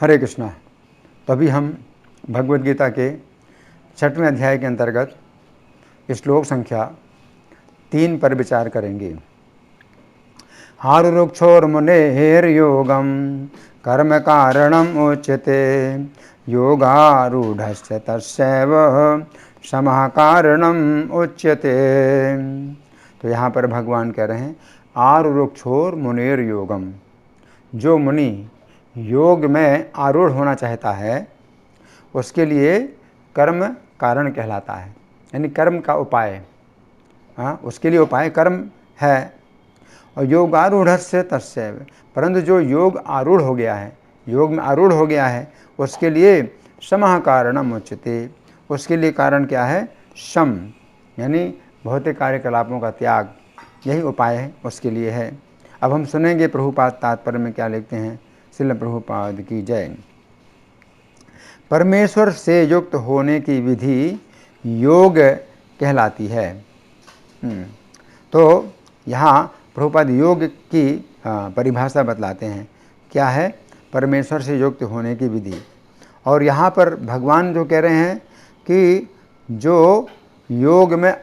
हरे कृष्णा। तो अभी हम भगवद गीता के 6वें अध्याय के अंतर्गत श्लोक संख्या 3 पर विचार करेंगे। आरुरुक्षोर्मुनेर्योगं कर्म कारणम उच्यते योगारूढ़स्य तस्यैव समः कारणम उच्यते। तो यहाँ पर भगवान कह रहे हैं आरुरुक्षोर मुनेर योगम, जो मुनि योग में आरूढ़ होना चाहता है उसके लिए कर्म कारण कहलाता है, यानी कर्म का उपाय। उसके लिए उपाय कर्म है। और योगारूढ़स्य तस्यैव, परंतु जो योग आरूढ़ हो गया है, योग में आरूढ़ हो गया है, उसके लिए समः कारणम उच्यते, उसके लिए कारण क्या है? सम, यानी भौतिक कार्यकलापों का त्याग, यही उपाय है उसके लिए है। अब हम सुनेंगे प्रभुपाद तात्पर्य में क्या लिखते हैं। श्रील प्रभुपाद की जय। परमेश्वर से युक्त होने की विधि योग कहलाती है। तो यहाँ प्रभुपाद योग की परिभाषा बतलाते हैं। क्या है? परमेश्वर से युक्त होने की विधि। और यहाँ पर भगवान जो कह रहे हैं कि जो योग में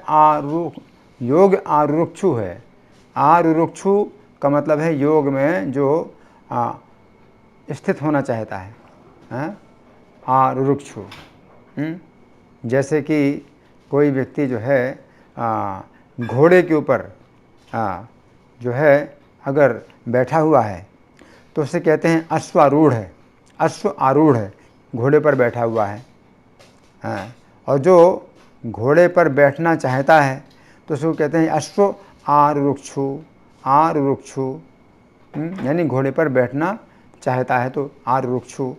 योग आरुरुक्षु है। आरुरुक्षु का मतलब है योग में जो स्थित होना चाहता है। आरुरुक्षु, जैसे कि कोई व्यक्ति जो है घोड़े के ऊपर जो है अगर बैठा हुआ है तो उसे कहते हैं अश्वारूढ़ है। अश्व आरूढ़ है, घोड़े पर बैठा हुआ है। और जो घोड़े पर बैठना चाहता है तो उसको कहते हैं अश्व आरुरुक्षु। आरुरुक्षु यानी घोड़े पर बैठना चाहता है तो आरुरुक्षु।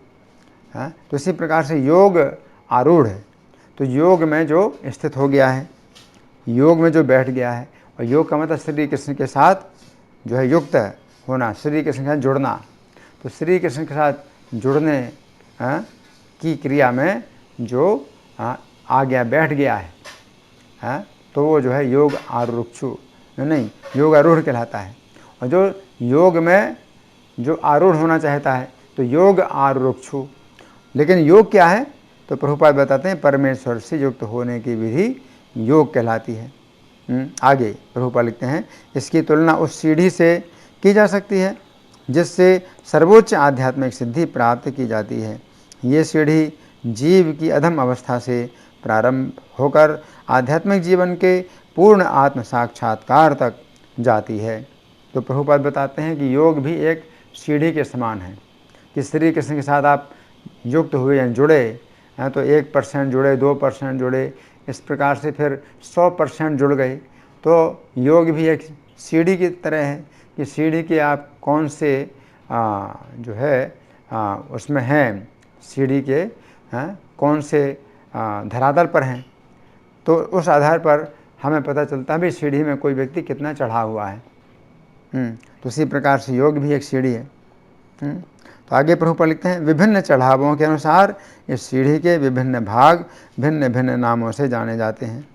तो इसी प्रकार से योग आरूढ़ है, तो योग में जो स्थित हो गया है, योग में जो बैठ गया है। और योग का मतलब श्री कृष्ण के साथ जो है युक्त होना, श्री कृष्ण के साथ जुड़ना। तो श्री कृष्ण के साथ जुड़ने की क्रिया में जो आ गया, बैठ गया है, तो वो जो है योग आरुरुक्षु नहीं, योग आरूढ़ कहलाता है। और जो योग में जो आरूढ़ होना चाहता है तो योग आरुरुक्षु। लेकिन योग क्या है? तो प्रभुपाद बताते हैं परमेश्वर से युक्त होने की विधि योग कहलाती है। आगे प्रभुपाद लिखते हैं इसकी तुलना उस सीढ़ी से की जा सकती है जिससे सर्वोच्च आध्यात्मिक सिद्धि प्राप्त की जाती है। ये सीढ़ी जीव की अधम अवस्था से प्रारंभ होकर आध्यात्मिक जीवन के पूर्ण आत्म साक्षात्कार तक जाती है। तो प्रभुपाद बताते हैं कि योग भी एक सीढ़ी के समान है कि श्री कृष्ण के साथ आप युक्त हुए या जुड़े हैं तो 1% जुड़े, 2% जुड़े, इस प्रकार से फिर 100% जुड़ गए। तो योग भी एक सीढ़ी की तरह है कि सीढ़ी के आप कौन से जो है उसमें हैं, सीढ़ी के कौन से धरातल पर हैं, तो उस आधार पर हमें पता चलता है भी सीढ़ी में कोई व्यक्ति कितना चढ़ा हुआ है। तो उसी प्रकार से योग भी एक सीढ़ी है। तो आगे प्रभुपाद लिखते हैं विभिन्न चढ़ावों के अनुसार इस सीढ़ी के विभिन्न भाग भिन्न भिन्न नामों से जाने जाते हैं,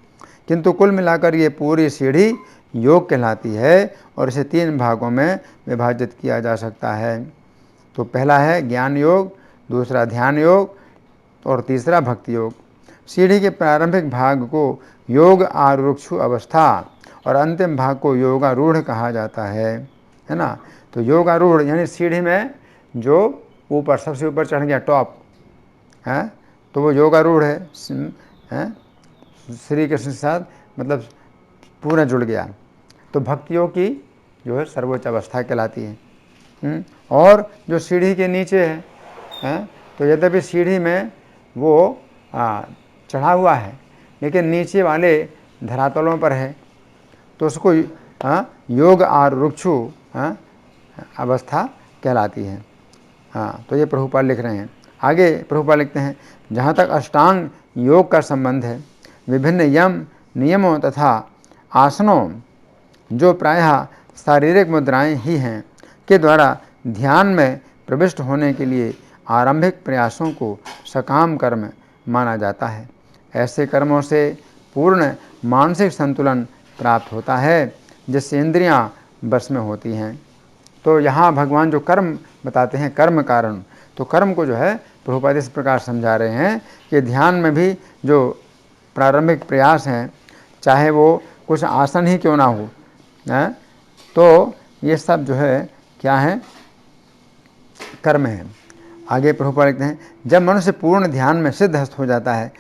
किंतु कुल मिलाकर ये पूरी सीढ़ी योग कहलाती है और इसे 3 भागों में विभाजित किया जा सकता है। तो पहला है ज्ञान योग, दूसरा ध्यान योग और तीसरा भक्ति योग। सीढ़ी के प्रारंभिक भाग को योग आरुरुक्षु अवस्था और अंतिम भाग को योगारूढ़ कहा जाता है ना। तो योगारूढ़ यानी सीढ़ी में जो ऊपर सबसे ऊपर चढ़ गया, टॉप है, तो वो योगारूढ़ है, श्री कृष्ण के साथ मतलब पूरा जुड़ गया। तो भक्ति योग की जो है सर्वोच्च अवस्था कहलाती है। और जो सीढ़ी के नीचे है, तो यद्यपि सीढ़ी में वो चढ़ा हुआ है लेकिन नीचे वाले धरातलों पर है, तो उसको योग आरुरुक्षु अवस्था कहलाती है। तो ये प्रभुपाद लिख रहे हैं। आगे प्रभुपाद लिखते हैं जहाँ तक अष्टांग योग का संबंध है, विभिन्न यम नियमों तथा आसनों जो प्रायः शारीरिक मुद्राएं ही हैं के द्वारा ध्यान में प्रविष्ट होने के लिए आरंभिक प्रयासों को सकाम कर्म माना जाता है। ऐसे कर्मों से पूर्ण मानसिक संतुलन प्राप्त होता है जिससे इंद्रियां बस में होती हैं। तो यहाँ भगवान जो कर्म बताते हैं कर्म कारण, तो कर्म को जो है प्रभुपाद इस प्रकार समझा रहे हैं कि ध्यान में भी जो प्रारंभिक प्रयास हैं, चाहे वो कुछ आसन ही क्यों ना हो, तो ये सब जो है क्या है, कर्म है। आगे प्रभुपाद लिखते हैं, जब मनुष्य पूर्ण ध्यान में सिद्धहस्त हो जाता है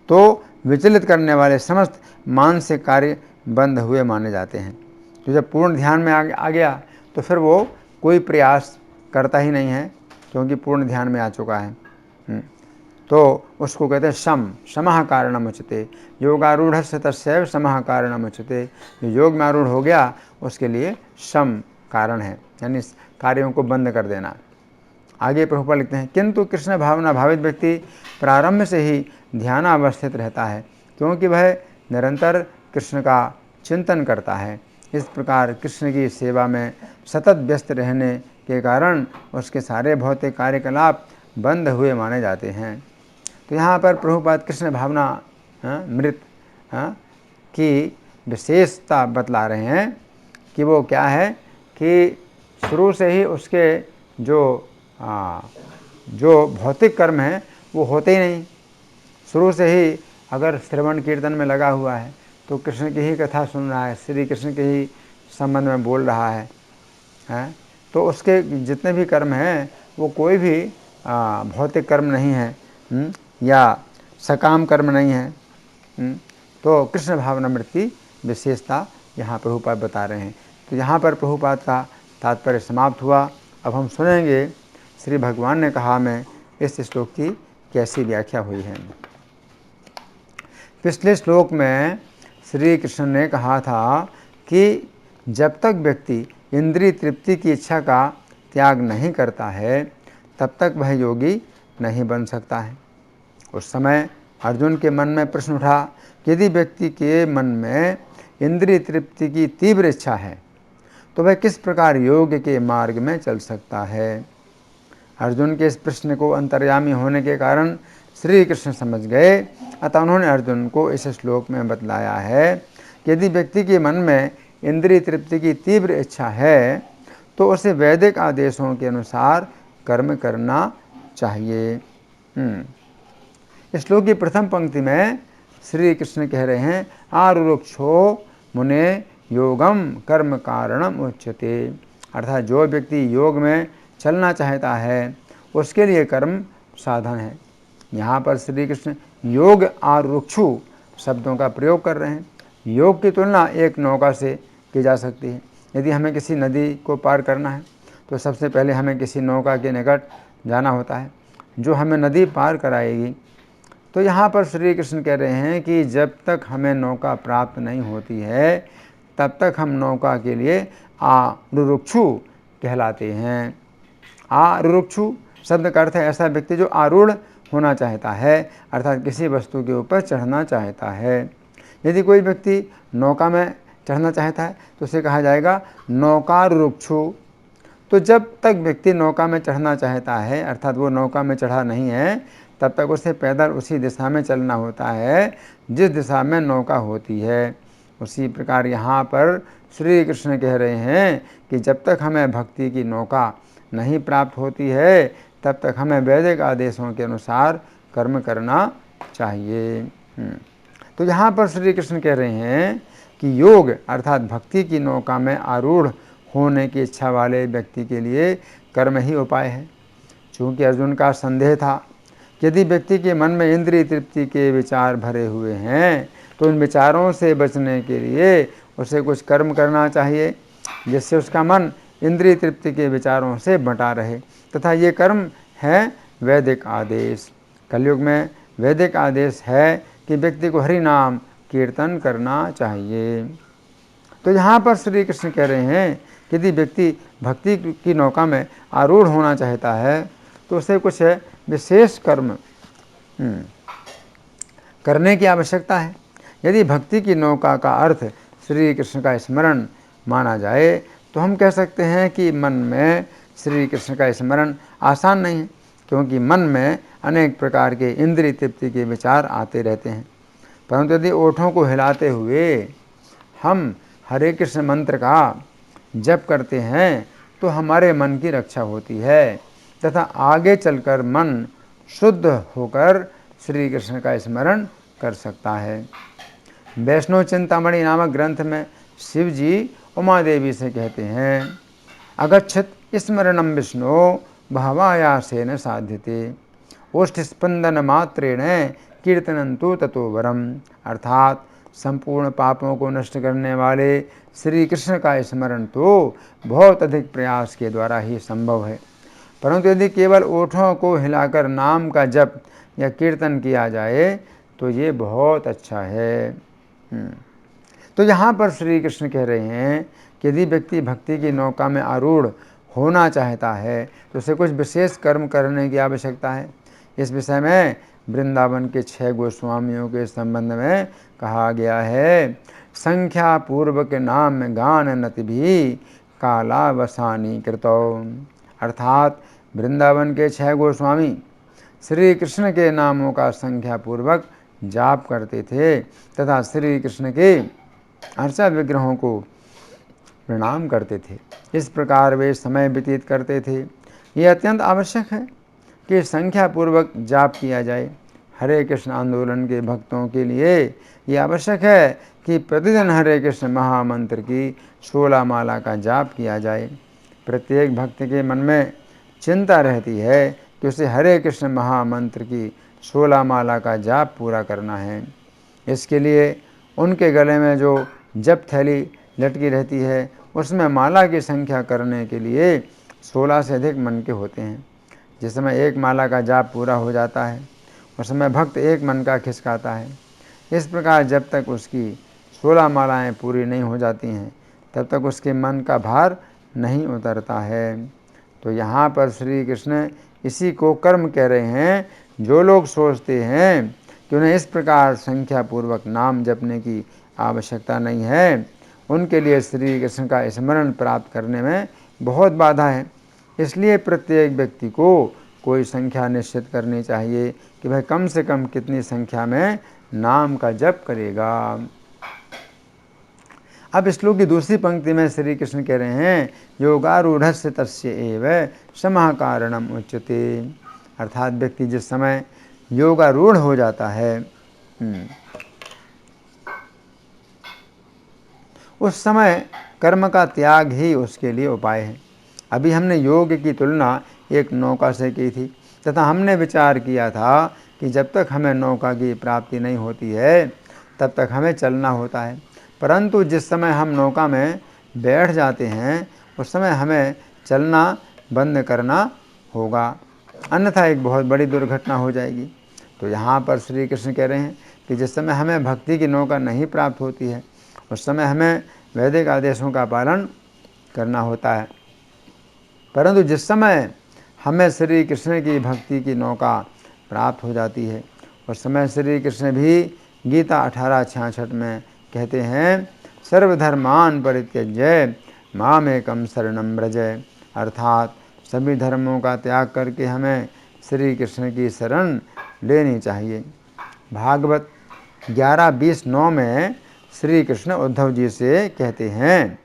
तो विचलित करने वाले समस्त मानसिक कार्य बंद हुए माने जाते हैं। तो जब पूर्ण ध्यान में आ गया तो फिर वो कोई प्रयास करता ही नहीं है, क्योंकि पूर्ण ध्यान में आ चुका है। तो उसको कहते हैं शम, शमः कारणम उच्यते, योगारूढ़स्य तस्यैव शमः कारणम उच्यते। जो योग में आरूढ़ हो गया उसके लिए शम कारण है, यानी कार्यों को बंद कर देना। आगे प्रभुपाद लिखते हैं, किंतु कृष्ण भावना भावित व्यक्ति प्रारंभ से ही ध्यानावस्थित रहता है, क्योंकि वह निरंतर कृष्ण का चिंतन करता है। इस प्रकार कृष्ण की सेवा में सतत व्यस्त रहने के कारण उसके सारे भौतिक कार्यकलाप बंद हुए माने जाते हैं। तो यहाँ पर प्रभुपाद कृष्ण भावना मृत की विशेषता बतला रहे हैं कि वो क्या है कि शुरू से ही उसके जो भौतिक कर्म हैं वो होते ही नहीं। शुरू से ही अगर श्रवण कीर्तन में लगा हुआ है तो कृष्ण की ही कथा सुन रहा है, श्री कृष्ण के ही संबंध में बोल रहा है, तो उसके जितने भी कर्म हैं वो कोई भी भौतिक कर्म नहीं है, या सकाम कर्म नहीं है। तो कृष्ण भावनामृत की विशेषता यहाँ प्रभुपाद बता रहे हैं। तो यहाँ पर प्रभुपाद का तात्पर्य समाप्त हुआ। अब हम सुनेंगे श्री भगवान ने कहा में इस श्लोक की कैसी व्याख्या हुई है। पिछले श्लोक में श्री कृष्ण ने कहा था कि जब तक व्यक्ति इंद्रिय तृप्ति की इच्छा का त्याग नहीं करता है तब तक वह योगी नहीं बन सकता है। उस समय अर्जुन के मन में प्रश्न उठा कि यदि व्यक्ति के मन में इंद्रिय तृप्ति की तीव्र इच्छा है तो वह किस प्रकार योग के मार्ग में चल सकता है। अर्जुन के इस प्रश्न को अंतर्यामी होने के कारण श्री कृष्ण समझ गए, अतः उन्होंने अर्जुन को इस श्लोक में बतलाया है कि यदि व्यक्ति के मन में इंद्रिय तृप्ति की तीव्र इच्छा है तो उसे वैदिक आदेशों के अनुसार कर्म करना चाहिए। इस श्लोक की प्रथम पंक्ति में श्री कृष्ण कह रहे हैं, आरुरुक्षो मुने योगम कर्म कारणम उच्यते, अर्थात जो व्यक्ति योग में चलना चाहता है उसके लिए कर्म साधन है। यहाँ पर श्री कृष्ण योग आरुक्षु शब्दों का प्रयोग कर रहे हैं। योग की तुलना एक नौका से की जा सकती है। यदि हमें किसी नदी को पार करना है तो सबसे पहले हमें किसी नौका के निकट जाना होता है जो हमें नदी पार कराएगी। तो यहाँ पर श्री कृष्ण कह रहे हैं कि जब तक हमें नौका प्राप्त नहीं होती है तब तक हम नौका के लिए आरुरुक्षु कहलाते हैं। आरुरुक्षु शब्द का अर्थ है ऐसा व्यक्ति जो आरूढ़ होना चाहता है, अर्थात किसी वस्तु के ऊपर चढ़ना चाहता है। यदि कोई व्यक्ति नौका में चढ़ना चाहता है तो उसे कहा जाएगा नौकारुरुक्षु। तो जब तक व्यक्ति नौका में चढ़ना चाहता है, अर्थात वो नौका में चढ़ा नहीं है, तब तक उसे पैदल उसी दिशा में चलना होता है जिस दिशा में नौका होती है। उसी प्रकार यहाँ पर श्री कृष्ण कह रहे हैं कि जब तक हमें भक्ति की नौका नहीं प्राप्त होती है तब तक हमें वैदिक आदेशों के अनुसार कर्म करना चाहिए। तो यहाँ पर श्री कृष्ण कह रहे हैं कि योग अर्थात भक्ति की नौका में आरूढ़ होने की इच्छा वाले व्यक्ति के लिए कर्म ही उपाय है। चूँकि अर्जुन का संदेह था यदि व्यक्ति के मन में इंद्रिय तृप्ति के विचार भरे हुए हैं तो इन विचारों से बचने के लिए उसे कुछ कर्म करना चाहिए जिससे उसका मन इंद्रिय तृप्ति के विचारों से बंटा रहे, तथा ये कर्म है वैदिक आदेश। कलयुग में वैदिक आदेश है कि व्यक्ति को हरि नाम कीर्तन करना चाहिए। तो यहाँ पर श्री कृष्ण कह रहे हैं कि यदि व्यक्ति भक्ति की नौका में आरूढ़ होना चाहता है तो उसे कुछ विशेष कर्म करने की आवश्यकता है। यदि भक्ति की नौका का अर्थ श्री कृष्ण का स्मरण माना जाए तो हम कह सकते हैं कि मन में श्री कृष्ण का स्मरण आसान नहीं है, क्योंकि मन में अनेक प्रकार के इंद्रिय तृप्ति के विचार आते रहते हैं। परंतु यदि ओठों को हिलाते हुए हम हरे कृष्ण मंत्र का जप करते हैं तो हमारे मन की रक्षा होती है। तथा आगे चलकर मन शुद्ध होकर श्री कृष्ण का स्मरण कर सकता है। वैष्णव चिंतामणि नामक ग्रंथ में शिव जी उमा देवी से कहते हैं, अगच्छत स्मरणम विष्णु भावायासेन साध्यते ओष्ठ स्पंदन मात्रेण कीर्तनं तु ततो वरम। अर्थात संपूर्ण पापों को नष्ट करने वाले श्री कृष्ण का स्मरण तो बहुत अधिक प्रयास के द्वारा ही संभव है, परंतु यदि केवल ओठों को हिलाकर नाम का जप या कीर्तन किया जाए तो ये बहुत अच्छा है। तो यहाँ पर श्री कृष्ण कह रहे हैं कि यदि व्यक्ति भक्ति की नौका में आरूढ़ होना चाहता है तो उसे कुछ विशेष कर्म करने की आवश्यकता है। इस विषय में वृंदावन के 6 गोस्वामियों के संबंध में कहा गया है, संख्या पूर्वक नाम गान नति भी कालावसानी कृतो। अर्थात वृंदावन के 6 गोस्वामी श्री कृष्ण के नामों का संख्या पूर्वक जाप करते थे तथा श्री कृष्ण के अर्चा विग्रहों को प्रणाम करते थे। इस प्रकार वे समय व्यतीत करते थे। यह अत्यंत आवश्यक है कि संख्या पूर्वक जाप किया जाए। हरे कृष्ण आंदोलन के भक्तों के लिए यह आवश्यक है कि प्रतिदिन हरे कृष्ण महामंत्र की 16 माला का जाप किया जाए। प्रत्येक भक्त के मन में चिंता रहती है कि उसे हरे कृष्ण महामंत्र की 16 माला का जाप पूरा करना है। इसके लिए उनके गले में जो जप थैली लटकी रहती है उसमें माला की संख्या करने के लिए 16 से अधिक मन के होते हैं। जिस समय एक माला का जाप पूरा हो जाता है उस समय भक्त एक मन का खिसकाता है। इस प्रकार जब तक उसकी 16 मालाएं पूरी नहीं हो जाती हैं तब तक उसके मन का भार नहीं उतरता है। तो यहाँ पर श्री कृष्ण इसी को कर्म कह रहे हैं। जो लोग सोचते हैं कि उन्हें इस प्रकार संख्या पूर्वक नाम जपने की आवश्यकता नहीं है, उनके लिए श्री कृष्ण का स्मरण प्राप्त करने में बहुत बाधा है। इसलिए प्रत्येक व्यक्ति को कोई संख्या निश्चित करनी चाहिए कि वह कम से कम कितनी संख्या में नाम का जप करेगा। अब श्लोक की दूसरी पंक्ति में श्री कृष्ण कह रहे हैं, योगारूढ़स्य तस्य एव समः कारणम उच्यते। अर्थात व्यक्ति जिस समय योगारूढ़ हो जाता है उस समय कर्म का त्याग ही उसके लिए उपाय है। अभी हमने योग की तुलना एक नौका से की थी तथा हमने विचार किया था कि जब तक हमें नौका की प्राप्ति नहीं होती है तब तक हमें चलना होता है, परंतु जिस समय हम नौका में बैठ जाते हैं उस समय हमें चलना बंद करना होगा, अन्यथा एक बहुत बड़ी दुर्घटना हो जाएगी। तो यहाँ पर श्री कृष्ण कह रहे हैं कि जिस समय हमें भक्ति की नौका नहीं प्राप्त होती है उस समय हमें वैदिक आदेशों का पालन करना होता है, परंतु जिस समय हमें श्री कृष्ण की भक्ति की नौका प्राप्त हो जाती है उस समय श्री कृष्ण भी गीता 18:66 में कहते हैं, सर्वधर्मान परित्यज्य मामेकं शरणं व्रज। अर्थात सभी धर्मों का त्याग करके हमें श्री कृष्ण की शरण लेनी चाहिए। भागवत 11:20-9 में श्री कृष्ण उद्धव जी से कहते हैं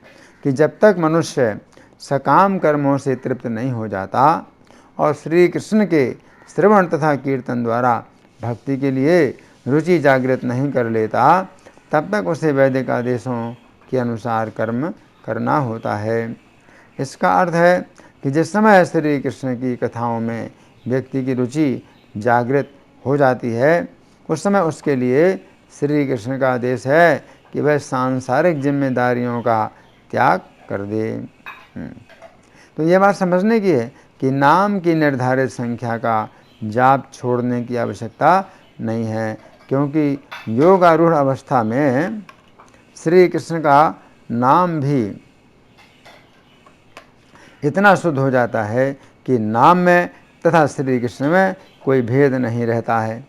कि जब तक मनुष्य सकाम कर्मों से तृप्त नहीं हो जाता और श्री कृष्ण के श्रवण तथा कीर्तन द्वारा भक्ति के लिए रुचि जागृत नहीं कर लेता तब तक उसे वैदिक आदेशों के अनुसार कर्म करना होता है। इसका अर्थ है कि जिस समय श्री कृष्ण की कथाओं में व्यक्ति की रुचि जागृत हो जाती है उस समय उसके लिए श्री कृष्ण का आदेश है कि वह सांसारिक जिम्मेदारियों का त्याग कर दे। तो यह बात समझने की है कि नाम की निर्धारित संख्या का जाप छोड़ने की आवश्यकता नहीं है, क्योंकि योगारूढ़ अवस्था में श्री कृष्ण का नाम भी इतना शुद्ध हो जाता है कि नाम में तथा श्री कृष्ण में कोई भेद नहीं रहता है।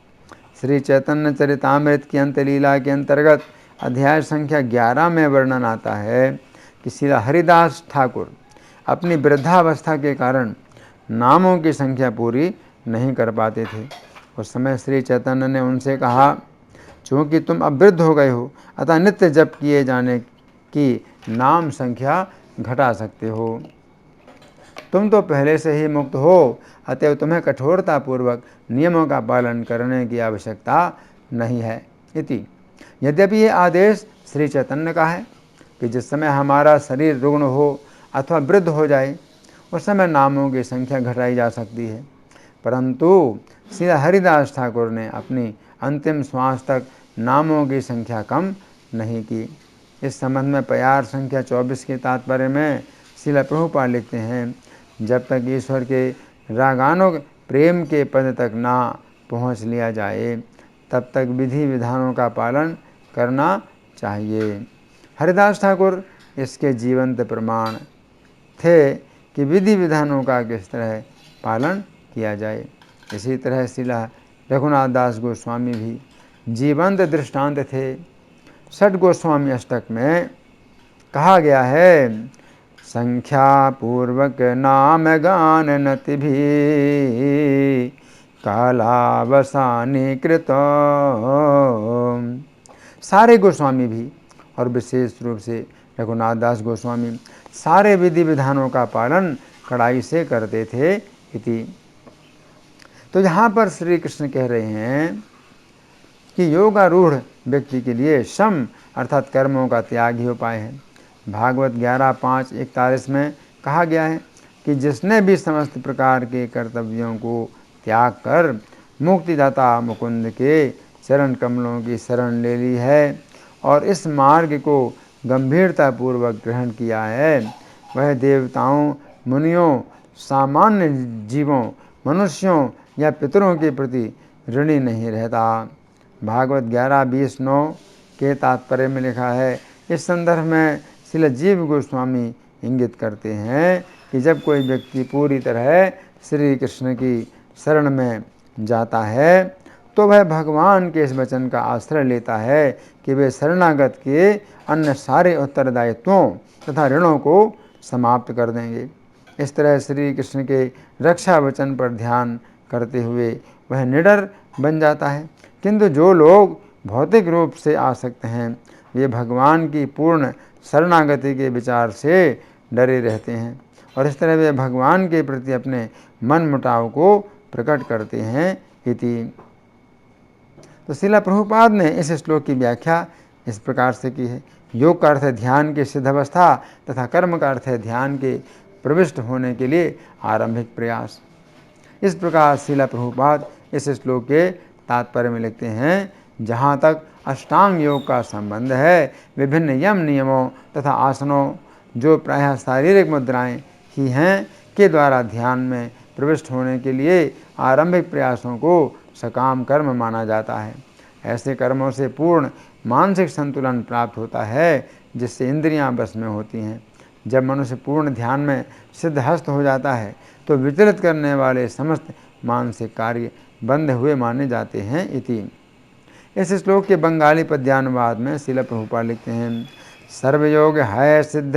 श्री चैतन्य चरितामृत की अंतलीला के अंतर्गत अध्याय संख्या 11 में वर्णन आता है कि श्री हरिदास ठाकुर अपनी वृद्धावस्था के कारण नामों की संख्या पूरी नहीं कर पाते थे। उस समय श्री चैतन्य ने उनसे कहा, चूँकि तुम अब वृद्ध हो गए हो अतः नित्य जप किए जाने की नाम संख्या घटा सकते हो। तुम तो पहले से ही मुक्त हो, अतएव तुम्हें कठोरतापूर्वक नियमों का पालन करने की आवश्यकता नहीं है। इति यद्यपि ये आदेश श्री चैतन्य का है कि जिस समय हमारा शरीर रुग्ण हो अथवा वृद्ध हो जाए उस समय नामों की संख्या घटाई जा सकती है, परंतु श्री हरिदास ठाकुर ने अपनी अंतिम श्वास तक नामों की संख्या कम नहीं की। इस संबंध में प्यार संख्या 24 के तात्पर्य में श्रील प्रभुपाद लिखते हैं, जब तक ईश्वर के रागानुग प्रेम के पद तक ना पहुँच लिया जाए तब तक विधि विधानों का पालन करना चाहिए। हरिदास ठाकुर इसके जीवंत प्रमाण थे कि विधि विधानों का किस तरह पालन किया जाए। इसी तरह श्रीला रघुनाथ दास गोस्वामी भी जीवंत दृष्टांत थे। षट गोस्वामी अष्टक में कहा गया है, संख्या पूर्वक नाम गान नति भी कालावसानी कृत। सारे गोस्वामी भी और विशेष रूप से रघुनाथ दास गोस्वामी सारे विधि विधानों का पालन कड़ाई से करते थे। इति तो यहाँ पर श्री कृष्ण कह रहे हैं कि योगारूढ़ व्यक्ति के लिए शम अर्थात कर्मों का त्याग ही उपाय है। भागवत 11:5-41 में कहा गया है कि जिसने भी समस्त प्रकार के कर्तव्यों को त्याग कर मुक्तिदाता मुकुंद के चरण कमलों की शरण ले ली है और इस मार्ग को गंभीरतापूर्वक ग्रहण किया है, वह देवताओं, मुनियों, सामान्य जीवों, मनुष्यों या पितरों के प्रति ऋणी नहीं रहता। भागवत 11:20-9 के तात्पर्य में लिखा है। इस संदर्भ में श्रील जीव गोस्वामी इंगित करते हैं कि जब कोई व्यक्ति पूरी तरह श्री कृष्ण की शरण में जाता है तो वह भगवान के इस वचन का आश्रय लेता है कि वे शरणागत के अन्य सारे उत्तरदायित्वों तथा ऋणों को समाप्त कर देंगे। इस तरह श्री कृष्ण के रक्षा वचन पर ध्यान करते हुए वह निडर बन जाता है। किंतु जो लोग भौतिक रूप से आसक्त हैं वे भगवान की पूर्ण शरणागति के विचार से डरे रहते हैं और इस तरह वे भगवान के प्रति अपने मन मुटाव को प्रकट करते हैं। इति तो श्रील प्रभुपाद ने इस श्लोक की व्याख्या इस प्रकार से की है। योग का अर्थ है ध्यान की सिद्ध अवस्था तथा कर्म का अर्थ है ध्यान के प्रविष्ट होने के लिए आरंभिक प्रयास। इस प्रकार श्रील प्रभुपाद इस श्लोक के तात्पर्य में लिखते हैं, जहाँ तक अष्टांग योग का संबंध है विभिन्न यम नियमों तथा आसनों जो प्रायः शारीरिक मुद्राएं ही हैं के द्वारा ध्यान में प्रविष्ट होने के लिए आरंभिक प्रयासों को सकाम कर्म माना जाता है। ऐसे कर्मों से पूर्ण मानसिक संतुलन प्राप्त होता है जिससे इंद्रियां बस में होती हैं। जब मनुष्य पूर्ण ध्यान में सिद्धहस्त हो जाता है तो विचलित करने वाले समस्त मानसिक कार्य बंद हुए माने जाते हैं। इति इस श्लोक के बंगाली पद्यानुवाद में श्रील प्रभुपाद लिखते हैं, सर्वयोग है सिद्ध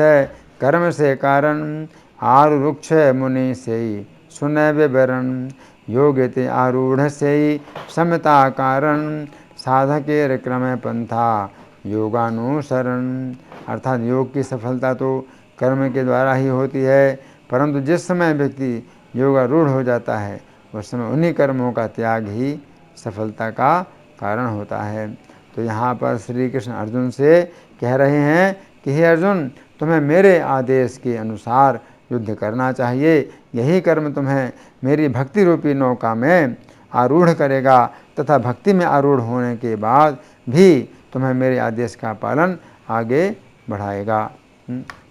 कर्म से कारण आरुरुक्ष मुनि से सुनय विवरण योगिते आरूढ़ से समता कारण साधकेर क्रम पंथा योगानुसरण। अर्थात योग की सफलता तो कर्म के द्वारा ही होती है, परंतु जिस समय व्यक्ति योगारूढ़ हो जाता है उस समय उन्हीं कर्मों का त्याग ही सफलता का कारण होता है। तो यहाँ पर श्री कृष्ण अर्जुन से कह रहे हैं कि हे अर्जुन, तुम्हें मेरे आदेश के अनुसार युद्ध करना चाहिए। यही कर्म तुम्हें मेरी भक्ति रूपी नौका में आरूढ़ करेगा तथा भक्ति में आरूढ़ होने के बाद भी तुम्हें मेरे आदेश का पालन आगे बढ़ाएगा।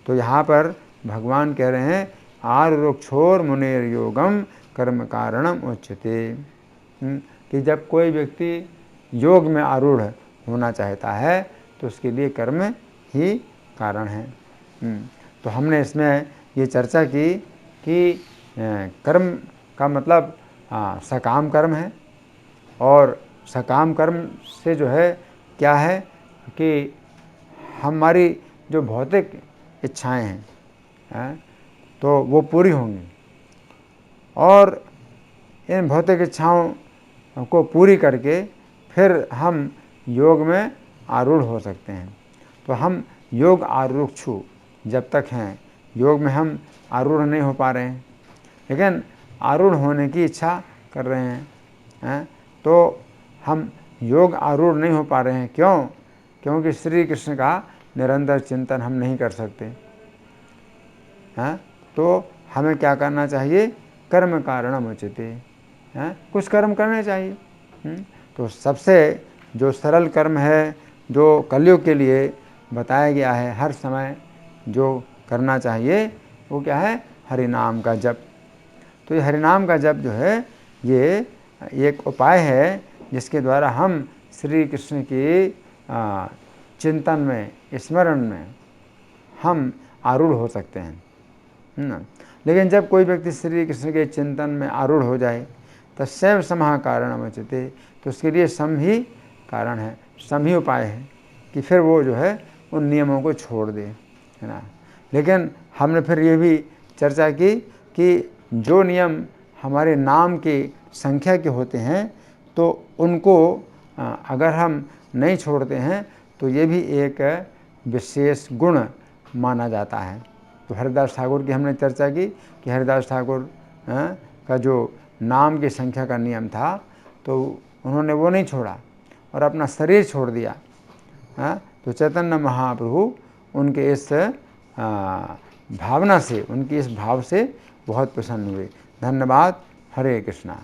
तो यहाँ पर भगवान कह रहे हैं, आरुरुक्षोर मुनेर योगम कर्म कारणम उच्यते, कि जब कोई व्यक्ति योग में आरूढ़ होना चाहता है तो उसके लिए कर्म ही कारण है। तो हमने इसमें ये चर्चा की कि कर्म का मतलब सकाम कर्म है और सकाम कर्म से जो है क्या है कि हमारी जो भौतिक इच्छाएं हैं तो वो पूरी होंगी और इन भौतिक इच्छाओं को पूरी करके फिर हम योग में आरूढ़ हो सकते हैं। तो हम योग आरूढ़ जब तक हैं, योग में हम आरूढ़ नहीं हो पा रहे हैं लेकिन आरूढ़ होने की इच्छा कर रहे हैं, तो हम योग आरूढ़ नहीं हो पा रहे हैं। क्यों? क्योंकि श्री कृष्ण का निरंतर चिंतन हम नहीं कर सकते हैं। तो हमें क्या करना चाहिए? कर्म कारणम उचिते, कुछ कर्म करने चाहिए। तो सबसे जो सरल कर्म है, जो कलयुग के लिए बताया गया है, हर समय जो करना चाहिए वो क्या है? हरि नाम का जप। तो ये हरि नाम का जप जो है ये एक उपाय है जिसके द्वारा हम श्री कृष्ण के चिंतन में, स्मरण में हम आरूढ़ हो सकते हैं ना। लेकिन जब कोई व्यक्ति श्री कृष्ण के चिंतन में आरूढ़ हो जाए तस्यैव समः कारणम उच्यते, तो उसके लिए सम ही कारण है, सम ही उपाय है कि फिर वो जो है उन नियमों को छोड़ दे, है ना। लेकिन हमने फिर ये भी चर्चा की कि जो नियम हमारे नाम की संख्या के होते हैं तो उनको अगर हम नहीं छोड़ते हैं तो ये भी एक विशेष गुण माना जाता है। तो हरिदास ठाकुर की हमने चर्चा की कि हरिदास ठाकुर का जो नाम की संख्या का नियम था तो उन्होंने वो नहीं छोड़ा और अपना शरीर छोड़ दिया। तो चैतन्य महाप्रभु उनके इस भावना से, उनकी इस भाव से बहुत प्रसन्न हुए। धन्यवाद। हरे कृष्णा।